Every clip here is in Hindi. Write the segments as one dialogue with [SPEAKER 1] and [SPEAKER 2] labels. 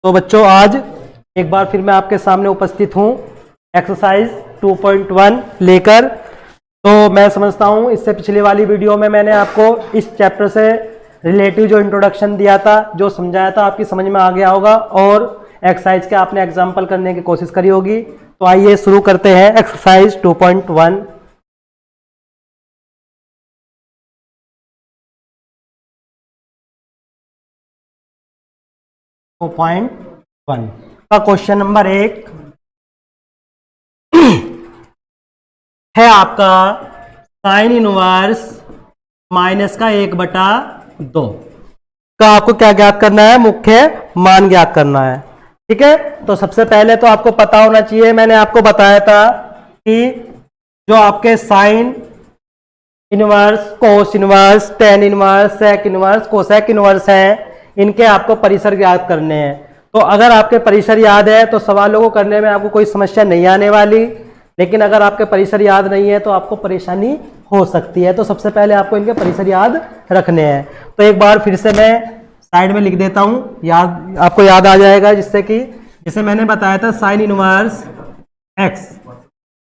[SPEAKER 1] तो बच्चों आज एक बार फिर मैं आपके सामने उपस्थित हूँ एक्सरसाइज 2.1 लेकर। तो मैं समझता हूँ इससे पिछली वाली वीडियो में मैंने आपको इस चैप्टर से रिलेटिव जो इंट्रोडक्शन दिया था, जो समझाया था, आपकी समझ में आ गया होगा और एक्सरसाइज के आपने एग्जाम्पल करने की कोशिश करी होगी। तो आइए शुरू करते हैं एक्सरसाइज 2.1। का क्वेश्चन नंबर 1 है आपका साइन इनवर्स माइनस का 1/2 का आपको क्या ज्ञात करना है? मुख्य मान ज्ञात करना है। ठीक है, तो सबसे पहले तो आपको पता होना चाहिए, मैंने आपको बताया था कि जो आपके sine inverse, cos inverse, tan inverse, sec inverse, cosec inverse हैं, इनके आपको परिसर ज्ञात करने हैं। तो अगर आपके परिसर याद है तो सवालों को करने में आपको कोई समस्या नहीं आने वाली, लेकिन अगर आपके परिसर याद नहीं है तो आपको परेशानी हो सकती है। तो सबसे पहले आपको इनके परिसर याद रखने हैं। तो एक बार फिर से मैं साइड में लिख देता हूं, याद आपको याद आ जाएगा, जिससे कि जैसे मैंने बताया था साइन इनवर्स एक्स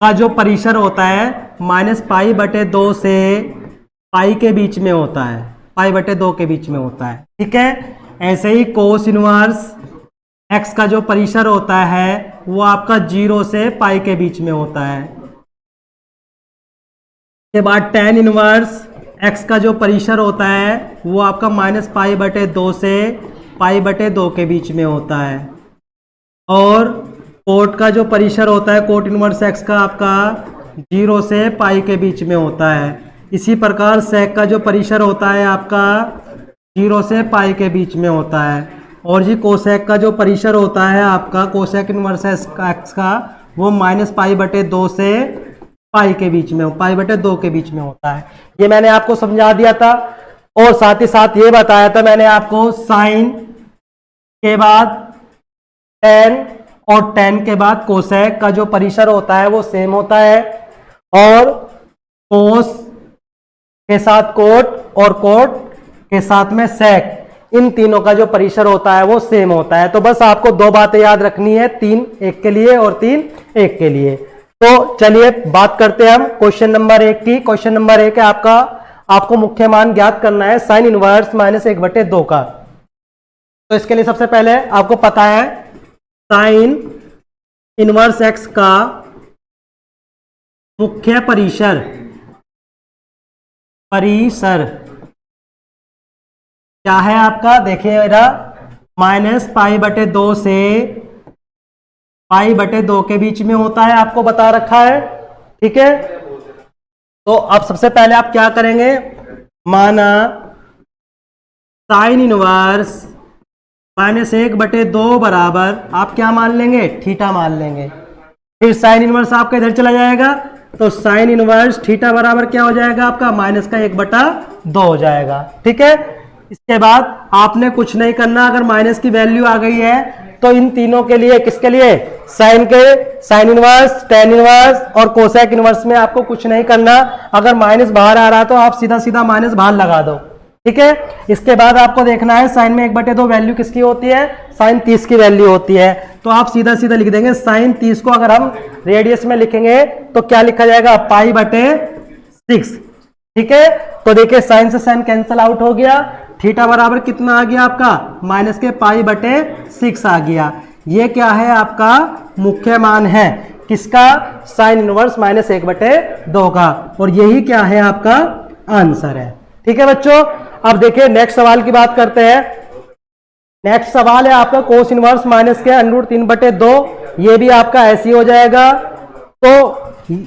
[SPEAKER 1] का जो परिसर होता है -π/2 से पाई के बीच में होता है, π/2 के बीच में होता है। ठीक है, ऐसे ही कोस इनवर्स एक्स का जो परिसर होता है वो आपका 0 से पाई के बीच में होता है। के बाद टेन इनवर्स एक्स का जो परिसर होता है वो आपका -π/2 से π/2 के बीच में होता है। और कोट का जो परिसर होता है, कोट इनवर्स एक्स का आपका 0 से पाई के बीच में होता है। इसी प्रकार सेक का जो परिसर होता है आपका 0 से पाई के बीच में होता है। और जी कोसेक का जो परिसर होता है आपका, कोसेक इनवर्स एक्स का, वो -π/2 से पाई के बीच में, π/2 के बीच में होता है। ये मैंने आपको समझा दिया था। और साथ ही साथ ये बताया था मैंने आपको साइन के बाद टेन और टेन के बाद कोसेक का जो परिसर होता है वो सेम होता है। और कोस के साथ कोट और कोट के साथ में सेक, इन तीनों का जो परिसर होता है वो सेम होता है। तो बस आपको दो बातें याद रखनी है, 3 एक के लिए और 3 एक के लिए। तो चलिए बात करते हैं हम क्वेश्चन नंबर 1 की। क्वेश्चन नंबर 1 है आपको मुख्य मान ज्ञात करना है साइन इनवर्स -1/2 का। तो इसके लिए सबसे पहले आपको पता है साइन इनवर्स एक्स का मुख्य परिसर क्या है आपका? देखिए मेरा -π/2 से π/2 के बीच में होता है, आपको बता रखा है। ठीक है, तो अब सबसे पहले आप क्या करेंगे, माना साइन इनवर्स -1/2 बराबर आप क्या मान लेंगे? थीटा मान लेंगे। फिर साइन इनवर्स आपका इधर चला जाएगा, तो साइन इनवर्स थीटा बराबर क्या हो जाएगा आपका? -1/2 हो जाएगा। ठीक है, इसके बाद आपने कुछ नहीं करना। अगर माइनस की वैल्यू आ गई है तो इन तीनों के लिए, किसके लिए? साइन के, साइन इनवर्स, टेन इनवर्स और कोसेक इनवर्स में आपको कुछ नहीं करना। अगर माइनस बाहर आ रहा तो आप सीधा सीधा माइनस बाहर लगा दो। ठीक है, इसके बाद आपको देखना है साइन में 1/2 वैल्यू किसकी होती है? साइन 30 की वैल्यू होती है। तो आप सीधा सीधा लिख देंगे साइन 30 को अगर हम रेडियस में लिखेंगे तो क्या लिखा जाएगा? π/6। ठीक है, तो देखिए साइन से साइन कैंसिल आउट हो गया, थीटा बराबर कितना आ गया आपका? -π/6 आ गया। ये क्या है? आपका मुख्य मान है किसका? साइन इनवर्स -1/2 का। और यही क्या है? आपका आंसर है। ठीक है बच्चों, अब देखिए नेक्स्ट सवाल की बात करते हैं। नेक्स्ट सवाल है आपका कोस इनवर्स -√3/2। ये भी आपका ऐसे हो जाएगा। तो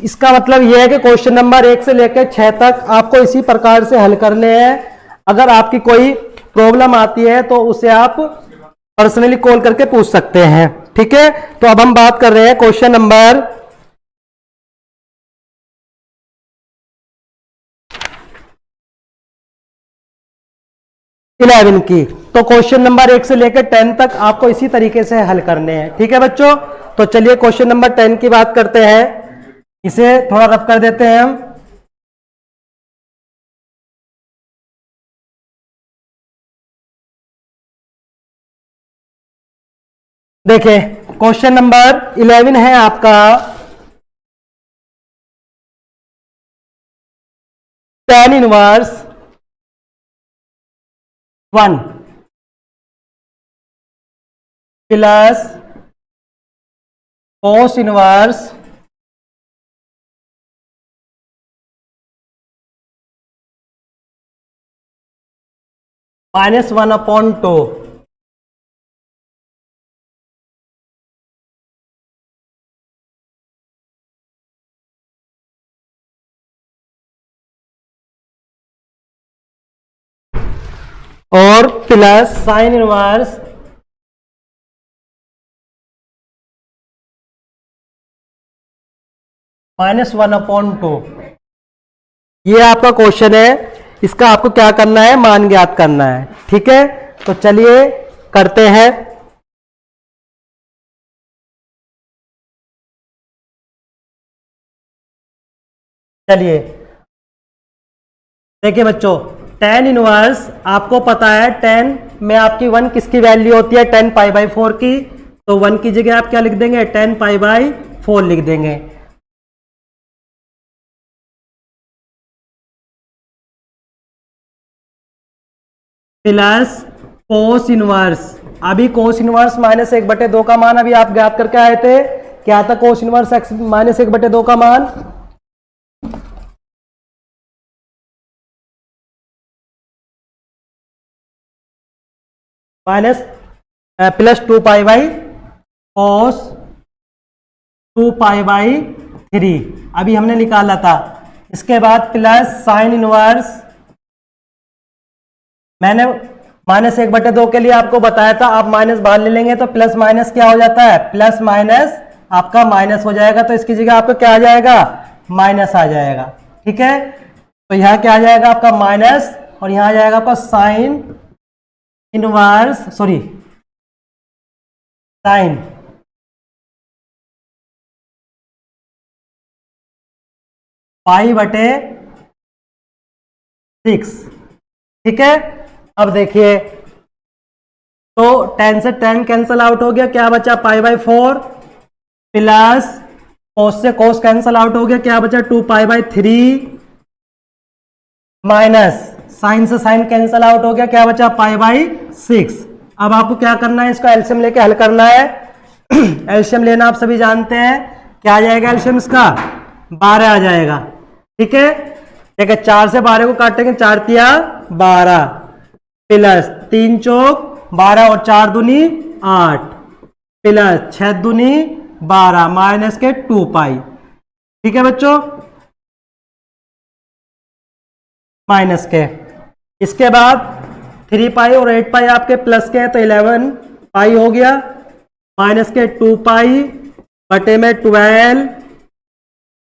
[SPEAKER 1] इसका मतलब यह है कि क्वेश्चन नंबर 1 से लेकर 6 तक आपको इसी प्रकार से हल करने हैं। अगर आपकी कोई प्रॉब्लम आती है तो उसे आप पर्सनली कॉल करके पूछ सकते हैं। ठीक है, तो अब हम बात कर रहे हैं क्वेश्चन नंबर 11 की। तो क्वेश्चन नंबर 1 से लेकर 10 तक आपको इसी तरीके से हल करने हैं। ठीक है बच्चों, तो चलिए क्वेश्चन नंबर 10 की बात करते हैं। इसे थोड़ा रफ कर देते हैं हम। देखिए क्वेश्चन नंबर 11 है आपका tan inverse 1 plus cos inverse -1/2। और प्लस साइन इनवर्स -1/2। ये आपका क्वेश्चन है, इसका आपको क्या करना है, मान ज्ञात करना है। ठीक है, तो चलिए करते हैं। चलिए देखिए बच्चों, tan इनवर्स आपको पता है, tan में आपकी 1 किसकी वैल्यू होती है, tan π/4 की। तो 1 की जगह आप क्या लिख देंगे, tan π/4 लिख देंगे। प्लस कोस इनवर्स, अभी कोस इनवर्स -1/2 का मान अभी आप ज्ञात करके आए थे। क्या था कोस इनवर्स x -1/2 का मान, प्लस 2π/3 अभी हमने निकाला था। इसके बाद प्लस साइन इनवर्स, मैंने -1/2 के लिए आपको बताया था, आप माइनस बाहर ले लेंगे तो प्लस माइनस क्या हो जाता है, प्लस माइनस आपका माइनस हो जाएगा। तो इसकी जगह आपको क्या आ जाएगा, माइनस आ जाएगा। ठीक है, तो यहां क्या आ जाएगा आपका माइनस, और यहां आ जाएगा आपका साइन इनवर्स, सॉरी साइन π/6। ठीक है, अब देखिए, तो tan से tan कैंसल आउट हो गया, क्या बचा π/4, प्लस cos से cos कैंसल आउट हो गया, क्या बचा 2π/3, माइनस साइन से साइन कैंसल आउट हो गया, क्या बचा π/6। अब आपको क्या करना है, इसका एलसीएम लेके हल करना है। एलसीएम लेना आप सभी जानते हैं, क्या आ जाएगा एलसीएम इसका, 12 आ जाएगा। ठीक है, देखिए 4 से 12 को काटेंगे, 4 तिया 12, प्लस 3 चौक 12 और 4 दूनी 8, प्लस 6 दूनी 12, माइनस के 2π। ठीक है बच्चों, माइनस के, इसके बाद 3π और 8π आपके प्लस के हैं, तो 11π हो गया, माइनस के 2π बटे में 12,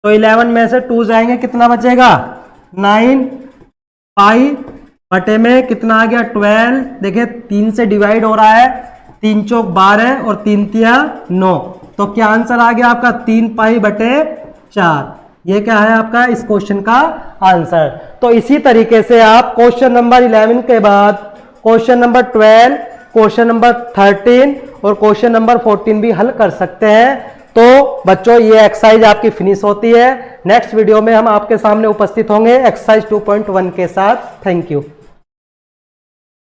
[SPEAKER 1] तो 11 में से 2 जाएंगे, कितना बचेगा 9π बटे में कितना आ गया 12। देखिए 3 से डिवाइड हो रहा है, 3 चौक 12 और 3 तिया 9, तो क्या आंसर आ गया आपका 3π/4। ये क्या है आपका इस क्वेश्चन का आंसर। तो इसी तरीके से आप क्वेश्चन नंबर 11 के बाद क्वेश्चन नंबर 12, क्वेश्चन नंबर 13 और क्वेश्चन नंबर 14 भी हल कर सकते हैं। तो बच्चों ये एक्सरसाइज आपकी फिनिश होती है। नेक्स्ट वीडियो में हम आपके सामने उपस्थित होंगे एक्सरसाइज 2.1 के साथ। Thank you.